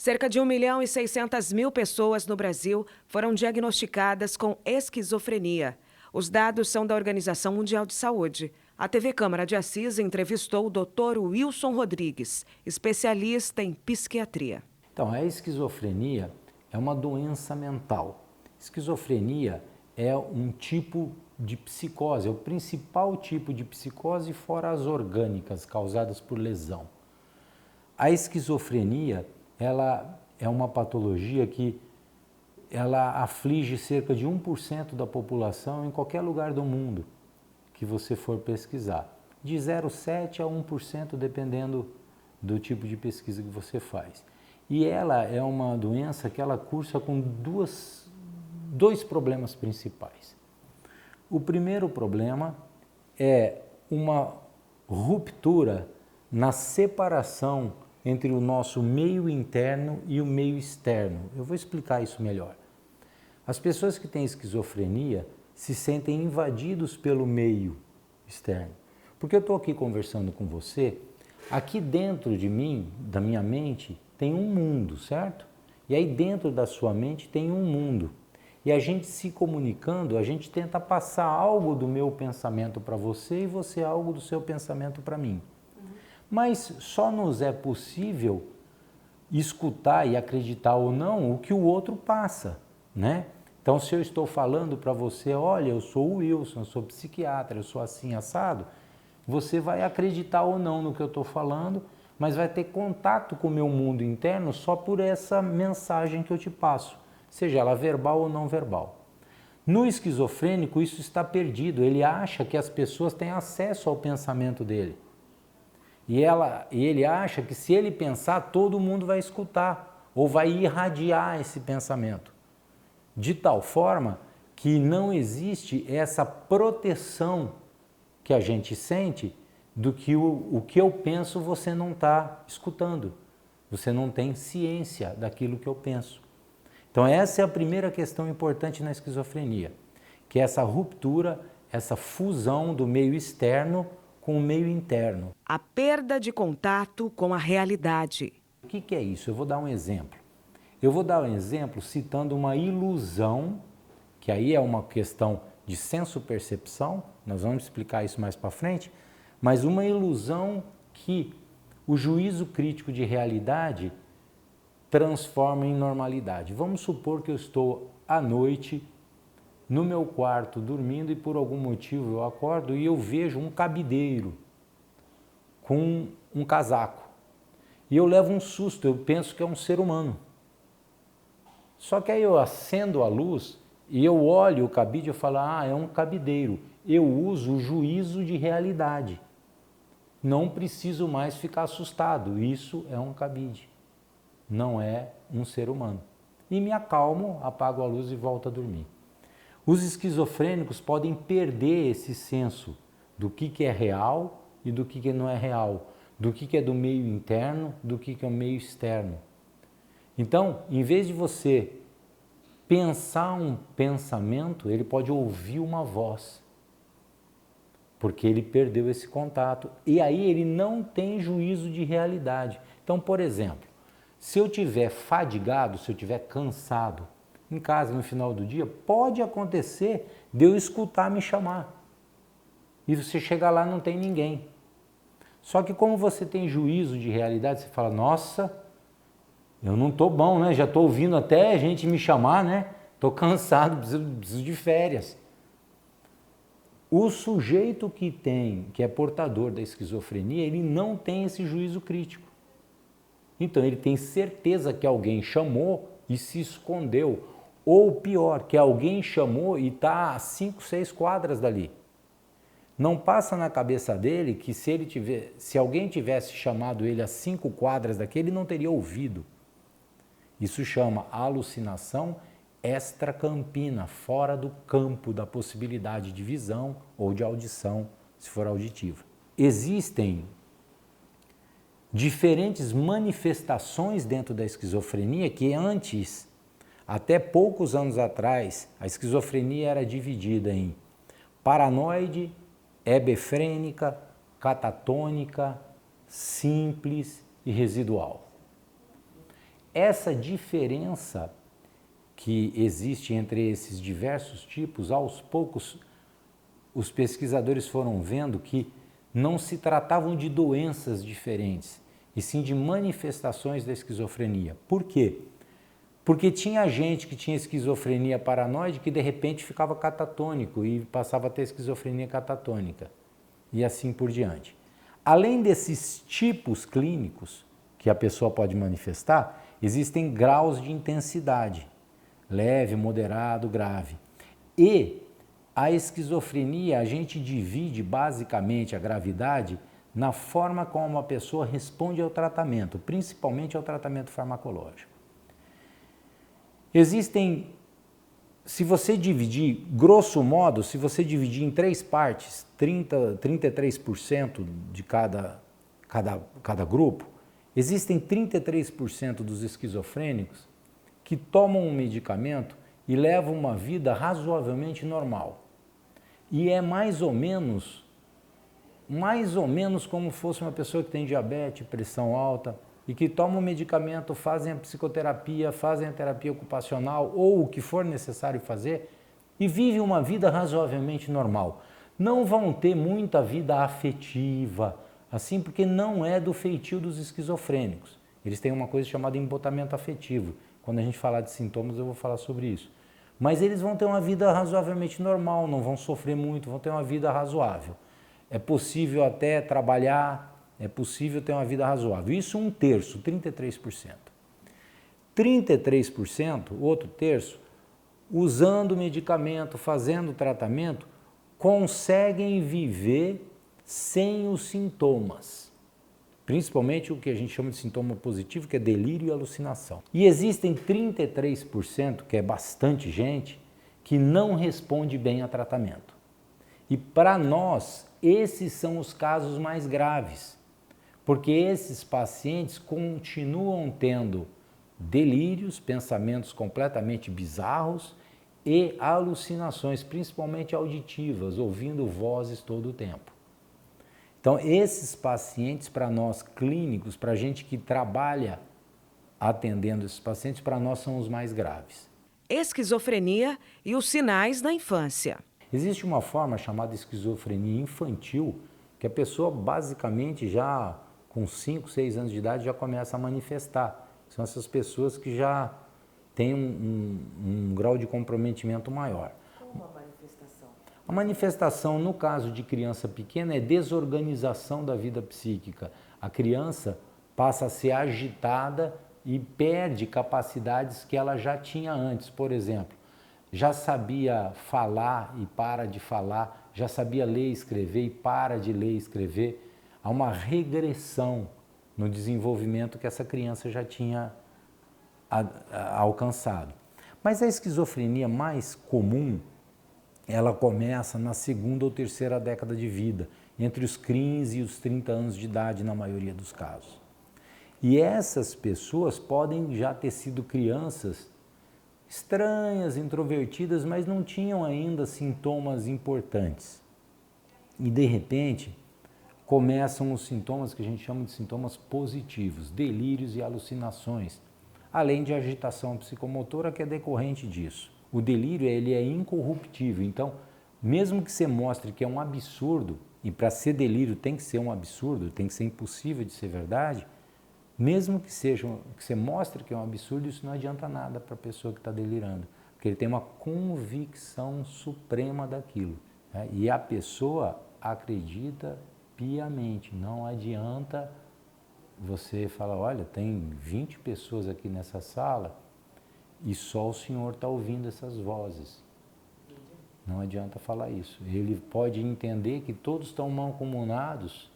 Cerca de 1.600.000 pessoas no Brasil foram diagnosticadas com esquizofrenia. Os dados são da Organização Mundial de Saúde. A TV Câmara de Assis entrevistou o Dr. Wilson Rodrigues, especialista em psiquiatria. Então, a esquizofrenia é uma doença mental. Esquizofrenia é um tipo de psicose, é o principal tipo de psicose fora as orgânicas causadas por lesão. A esquizofrenia, ela é uma patologia que ela aflige cerca de 1% da população em qualquer lugar do mundo que você for pesquisar. De 0,7% a 1%, dependendo do tipo de pesquisa que você faz. E ela é uma doença que ela cursa com dois problemas principais. O primeiro problema é uma ruptura na separação entre o nosso meio interno e o meio externo. Eu vou explicar isso melhor. As pessoas que têm esquizofrenia se sentem invadidos pelo meio externo. Porque eu estou aqui conversando com você, aqui dentro de mim, da minha mente, tem um mundo, certo? E aí dentro da sua mente tem um mundo. E a gente se comunicando, a gente tenta passar algo do meu pensamento para você e você algo do seu pensamento para mim. Mas só nos é possível escutar e acreditar ou não o que o outro passa, né? Então, se eu estou falando para você, olha, eu sou o Wilson, eu sou psiquiatra, eu sou assim assado, você vai acreditar ou não no que eu estou falando, mas vai ter contato com o meu mundo interno só por essa mensagem que eu te passo, seja ela verbal ou não verbal. No esquizofrênico, isso está perdido, ele acha que as pessoas têm acesso ao pensamento dele. E ele acha que se ele pensar, todo mundo vai escutar ou vai irradiar esse pensamento. De tal forma que não existe essa proteção que a gente sente do que o que eu penso você não está escutando. Você não tem ciência daquilo que eu penso. Então essa é a primeira questão importante na esquizofrenia, que é essa ruptura, essa fusão do meio externo com o meio interno. A perda de contato com a realidade. O que é isso? Eu vou dar um exemplo. Eu vou dar um exemplo citando uma ilusão, que aí é uma questão de senso-percepção, nós vamos explicar isso mais para frente, mas uma ilusão que o juízo crítico de realidade transforma em normalidade. Vamos supor que eu estou à noite no meu quarto dormindo e por algum motivo eu acordo e eu vejo um cabideiro com um casaco. E eu levo um susto, eu penso que é um ser humano. Só que aí eu acendo a luz e eu olho o cabide e eu falo, é um cabideiro. Eu uso o juízo de realidade. Não preciso mais ficar assustado, isso é um cabide, não é um ser humano. E me acalmo, apago a luz e volto a dormir. Os esquizofrênicos podem perder esse senso do que é real e do que não é real, do que é do meio interno, do que é o meio externo. Então, em vez de você pensar um pensamento, ele pode ouvir uma voz, porque ele perdeu esse contato. E aí ele não tem juízo de realidade. Então, por exemplo, se eu estiver fadigado, se eu estiver cansado, em casa no final do dia, pode acontecer de eu escutar me chamar. E você chegar lá e não tem ninguém. Só que como você tem juízo de realidade, você fala, nossa, eu não estou bom, né? Já estou ouvindo até a gente me chamar, né? Estou cansado, preciso de férias. O sujeito que é portador da esquizofrenia, ele não tem esse juízo crítico. Então ele tem certeza que alguém chamou e se escondeu. Ou pior, que alguém chamou e está a 5, 6 quadras dali. Não passa na cabeça dele que se alguém tivesse chamado ele a 5 quadras daqui, ele não teria ouvido. Isso chama alucinação extracampina, fora do campo da possibilidade de visão ou de audição, se for auditiva. Existem diferentes manifestações dentro da esquizofrenia que antes, até poucos anos atrás, a esquizofrenia era dividida em paranoide, hebefrênica, catatônica, simples e residual. essa diferença que existe entre esses diversos tipos, aos poucos os pesquisadores foram vendo que não se tratavam de doenças diferentes, e sim de manifestações da esquizofrenia. Por quê? Porque tinha gente que tinha esquizofrenia paranoide que de repente ficava catatônico e passava a ter esquizofrenia catatônica, e assim por diante. Além desses tipos clínicos que a pessoa pode manifestar, existem graus de intensidade, leve, moderado, grave. E a esquizofrenia, a gente divide basicamente a gravidade na forma como a pessoa responde ao tratamento, principalmente ao tratamento farmacológico. Existem, se você dividir, grosso modo, se você dividir em 3 partes, 33% de cada grupo, existem 33% dos esquizofrênicos que tomam um medicamento e levam uma vida razoavelmente normal. E é mais ou menos como fosse uma pessoa que tem diabetes, pressão alta, e que toma um medicamento, fazem a psicoterapia, fazem a terapia ocupacional ou o que for necessário fazer e vivem uma vida razoavelmente normal. Não vão ter muita vida afetiva, assim, porque não é do feitio dos esquizofrênicos. Eles têm uma coisa chamada embotamento afetivo. Quando a gente falar de sintomas, eu vou falar sobre isso. Mas eles vão ter uma vida razoavelmente normal, não vão sofrer muito, vão ter uma vida razoável. É possível até trabalhar, é possível ter uma vida razoável. Isso 1/3, 33%. 33%, outro terço, usando medicamento, fazendo tratamento, conseguem viver sem os sintomas. Principalmente o que a gente chama de sintoma positivo, que é delírio e alucinação. E existem 33%, que é bastante gente, que não responde bem a tratamento. E para nós, esses são os casos mais graves, porque esses pacientes continuam tendo delírios, pensamentos completamente bizarros e alucinações, principalmente auditivas, ouvindo vozes todo o tempo. Então, esses pacientes, para nós clínicos, para a gente que trabalha atendendo esses pacientes, para nós são os mais graves. Esquizofrenia e os sinais da infância. Existe uma forma chamada esquizofrenia infantil, que a pessoa basicamente já com 5, 6 anos de idade já começa a manifestar. São essas pessoas que já têm um grau de comprometimento maior. Como a manifestação? A manifestação, no caso de criança pequena, é desorganização da vida psíquica. A criança passa a ser agitada e perde capacidades que ela já tinha antes. Por exemplo, já sabia falar e para de falar, já sabia ler e escrever e para de ler e escrever. Há uma regressão no desenvolvimento que essa criança já tinha alcançado. Mas a esquizofrenia mais comum, ela começa na 2ª ou 3ª década de vida, entre os 15 e os 30 anos de idade na maioria dos casos. E essas pessoas podem já ter sido crianças estranhas, introvertidas, mas não tinham ainda sintomas importantes. E de repente começam os sintomas que a gente chama de sintomas positivos, delírios e alucinações, além de agitação psicomotora que é decorrente disso. O delírio ele é incorruptível, então mesmo que você mostre que é um absurdo, e para ser delírio tem que ser um absurdo, tem que ser impossível de ser verdade, mesmo que você mostre que é um absurdo, isso não adianta nada para a pessoa que está delirando, porque ele tem uma convicção suprema daquilo, né? E a pessoa acredita piamente, não adianta você falar, olha, tem 20 pessoas aqui nessa sala e só o senhor está ouvindo essas vozes. Não adianta falar isso. Ele pode entender que todos estão mancomunados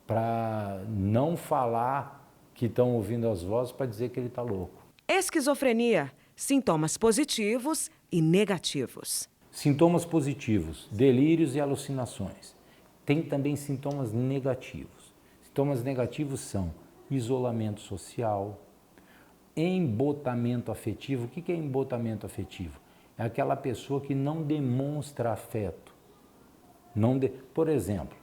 para não falar que estão ouvindo as vozes para dizer que ele está louco. Esquizofrenia, sintomas positivos e negativos. Sintomas positivos, delírios e alucinações. Tem também sintomas negativos. Sintomas negativos são isolamento social, embotamento afetivo. O que é embotamento afetivo? É aquela pessoa que não demonstra afeto. Por exemplo,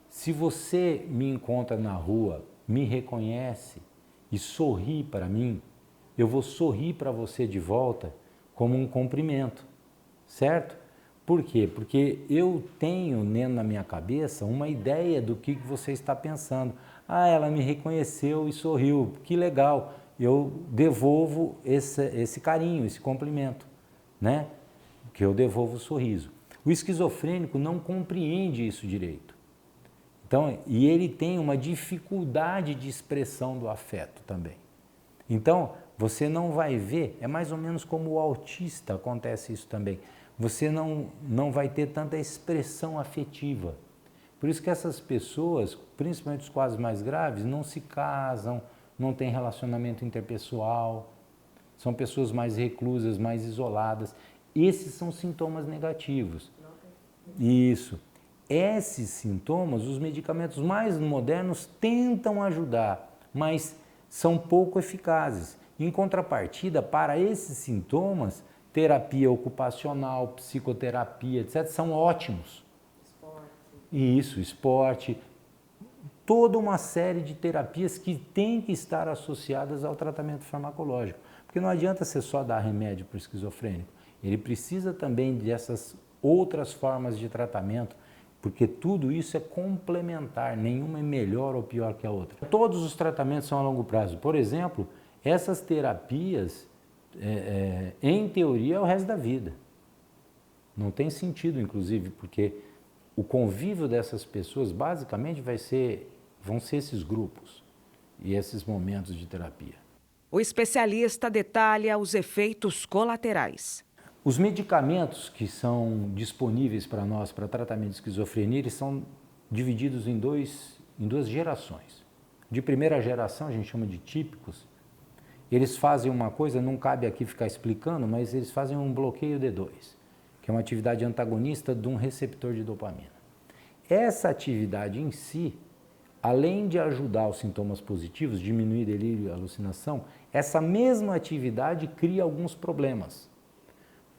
se você me encontra na rua, me reconhece e sorri para mim, eu vou sorrir para você de volta como um cumprimento, certo? Por quê? Porque eu tenho dentro na minha cabeça uma ideia do que você está pensando. Ah, ela me reconheceu e sorriu, que legal. Eu devolvo esse carinho, esse cumprimento, né? Que eu devolvo o sorriso. O esquizofrênico não compreende isso direito. Então, e ele tem uma dificuldade de expressão do afeto também. Então, você não vai ver, é mais ou menos como o autista acontece isso também. Você não vai ter tanta expressão afetiva. Por isso que essas pessoas, principalmente os quadros mais graves, não se casam, não têm relacionamento interpessoal, são pessoas mais reclusas, mais isoladas. Esses são sintomas negativos. Isso. Esses sintomas, os medicamentos mais modernos tentam ajudar, mas são pouco eficazes. Em contrapartida, para esses sintomas, terapia ocupacional, psicoterapia, etc., são ótimos. Isso, esporte, toda uma série de terapias que têm que estar associadas ao tratamento farmacológico. Porque não adianta você só dar remédio para o esquizofrênico, ele precisa também dessas outras formas de tratamento, porque tudo isso é complementar, nenhuma é melhor ou pior que a outra. Todos os tratamentos são a longo prazo. Por exemplo, essas terapias, em teoria, é o resto da vida. Não tem sentido, inclusive, porque o convívio dessas pessoas, basicamente, vão ser esses grupos e esses momentos de terapia. O especialista detalha os efeitos colaterais. Os medicamentos que são disponíveis para nós para tratamento de esquizofrenia, eles são divididos em duas gerações. De primeira geração, a gente chama de típicos, eles fazem uma coisa, não cabe aqui ficar explicando, mas eles fazem um bloqueio D2, que é uma atividade antagonista de um receptor de dopamina. Essa atividade em si, além de ajudar os sintomas positivos, diminuir delírio e alucinação, essa mesma atividade cria alguns problemas.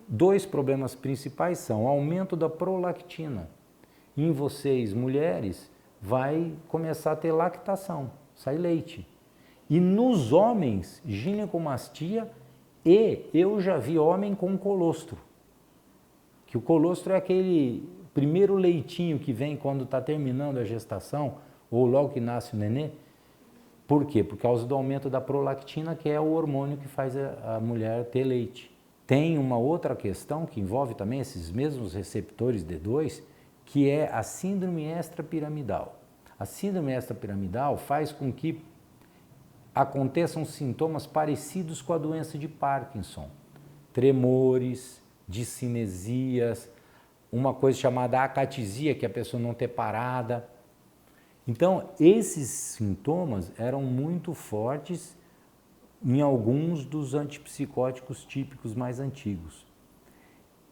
2 problemas principais são o aumento da prolactina. Em vocês, mulheres, vai começar a ter lactação, sai leite. E nos homens, ginecomastia, e eu já vi homem com colostro. Que o colostro é aquele primeiro leitinho que vem quando está terminando a gestação, ou logo que nasce o nenê. Por quê? Por causa do aumento da prolactina, que é o hormônio que faz a mulher ter leite. Tem uma outra questão que envolve também esses mesmos receptores D2, que é a síndrome extrapiramidal. A síndrome extrapiramidal faz com que aconteçam sintomas parecidos com a doença de Parkinson. Tremores, discinesias, uma coisa chamada acatisia, que é a pessoa não ter parada. Então, esses sintomas eram muito fortes em alguns dos antipsicóticos típicos mais antigos.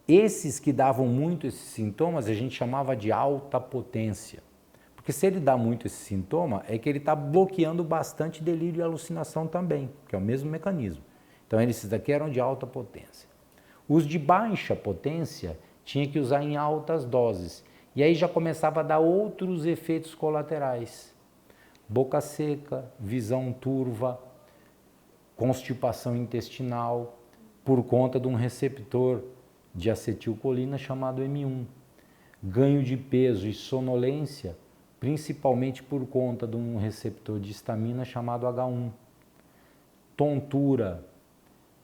Esses que davam muito esses sintomas, a gente chamava de alta potência. Porque se ele dá muito esse sintoma, é que ele está bloqueando bastante delírio e alucinação também, que é o mesmo mecanismo. Então, esses daqui eram de alta potência. Os de baixa potência tinha que usar em altas doses. E aí já começava a dar outros efeitos colaterais. Boca seca, visão turva, constipação intestinal, por conta de um receptor de acetilcolina chamado M1. Ganho de peso e sonolência, principalmente por conta de um receptor de histamina chamado H1. Tontura,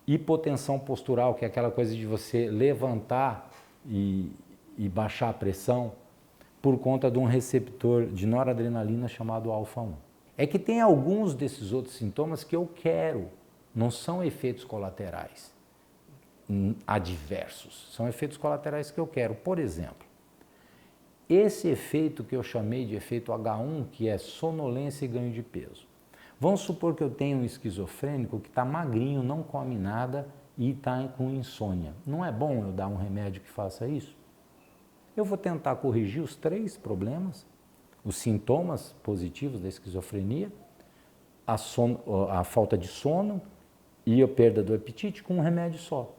hipotensão postural, que é aquela coisa de você levantar e baixar a pressão, por conta de um receptor de noradrenalina chamado alfa-1. É que tem alguns desses outros sintomas que eu quero, não são efeitos colaterais adversos, são efeitos colaterais que eu quero. Por exemplo, esse efeito que eu chamei de efeito H1, que é sonolência e ganho de peso. Vamos supor que eu tenho um esquizofrênico que está magrinho, não come nada e está com insônia. Não é bom eu dar um remédio que faça isso? Eu vou tentar corrigir os 3 problemas, os sintomas positivos da esquizofrenia, a falta de sono e a perda do apetite com um remédio só.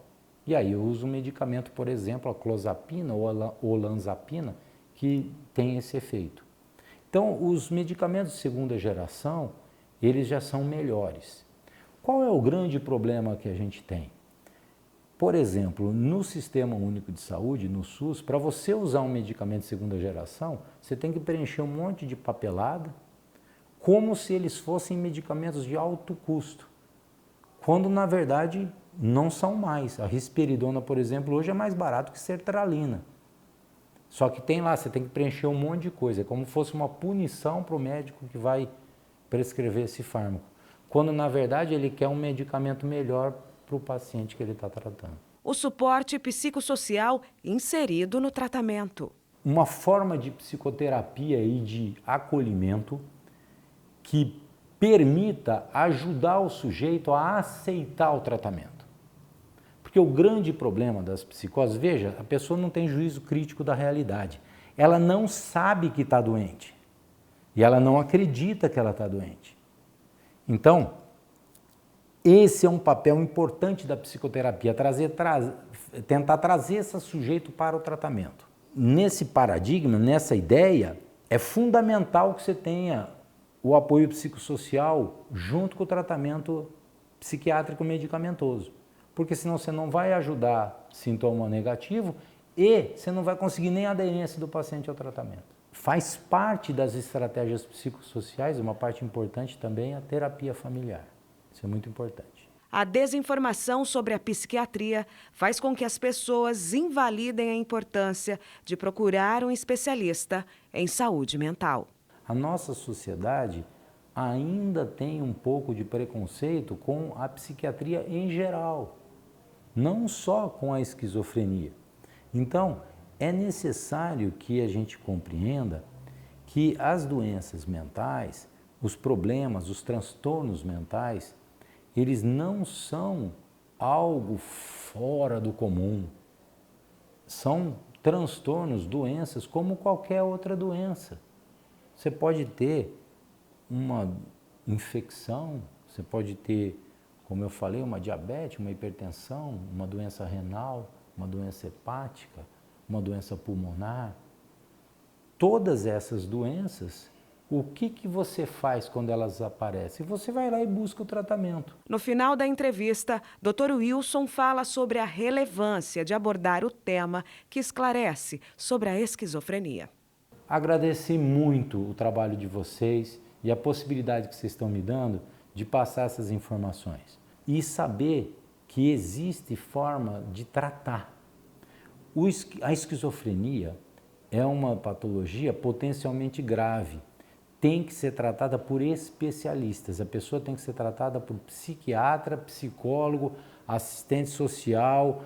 E aí eu uso um medicamento, por exemplo, a clozapina ou a olanzapina, que tem esse efeito. Então, os medicamentos de segunda geração, eles já são melhores. Qual é o grande problema que a gente tem? Por exemplo, no Sistema Único de Saúde, no SUS, para você usar um medicamento de segunda geração, você tem que preencher um monte de papelada, como se eles fossem medicamentos de alto custo, quando na verdade não são mais. A risperidona, por exemplo, hoje é mais barato que sertralina. Só que tem lá, você tem que preencher um monte de coisa, é como se fosse uma punição para o médico que vai prescrever esse fármaco, quando na verdade ele quer um medicamento melhor para o paciente que ele está tratando. O suporte psicossocial inserido no tratamento. Uma forma de psicoterapia e de acolhimento que permita ajudar o sujeito a aceitar o tratamento. Porque o grande problema das psicoses, veja, a pessoa não tem juízo crítico da realidade. Ela não sabe que está doente e ela não acredita que ela está doente. Então, esse é um papel importante da psicoterapia, tentar trazer esse sujeito para o tratamento. Nesse paradigma, nessa ideia, é fundamental que você tenha o apoio psicossocial junto com o tratamento psiquiátrico medicamentoso, porque senão você não vai ajudar sintoma negativo e você não vai conseguir nem a aderência do paciente ao tratamento. Faz parte das estratégias psicossociais, uma parte importante também, a terapia familiar. Isso é muito importante. A desinformação sobre a psiquiatria faz com que as pessoas invalidem a importância de procurar um especialista em saúde mental. A nossa sociedade ainda tem um pouco de preconceito com a psiquiatria em geral, não só com a esquizofrenia. Então, é necessário que a gente compreenda que as doenças mentais, os problemas, os transtornos mentais, eles não são algo fora do comum. São transtornos, doenças como qualquer outra doença. Você pode ter uma infecção, você pode ter, como eu falei, uma diabetes, uma hipertensão, uma doença renal, uma doença hepática, uma doença pulmonar. Todas essas doenças, o que você faz quando elas aparecem? Você vai lá e busca o tratamento. No final da entrevista, Dr. Wilson fala sobre a relevância de abordar o tema que esclarece sobre a esquizofrenia. Agradecer muito o trabalho de vocês e a possibilidade que vocês estão me dando de passar essas informações. E saber que existe forma de tratar. A esquizofrenia é uma patologia potencialmente grave. Tem que ser tratada por especialistas. A pessoa tem que ser tratada por psiquiatra, psicólogo, assistente social,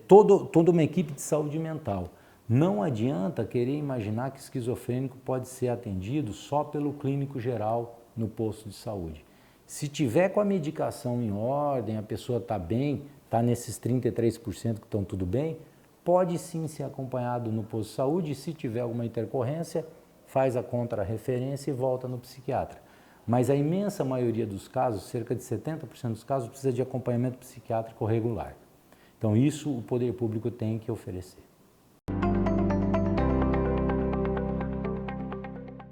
toda uma equipe de saúde mental. Não adianta querer imaginar que esquizofrênico pode ser atendido só pelo clínico geral no posto de saúde. Se tiver com a medicação em ordem, a pessoa está bem, está nesses 33% que estão tudo bem, pode sim ser acompanhado no posto de saúde e se tiver alguma intercorrência, faz a contrarreferência e volta no psiquiatra. Mas a imensa maioria dos casos, cerca de 70% dos casos, precisa de acompanhamento psiquiátrico regular. Então isso o poder público tem que oferecer.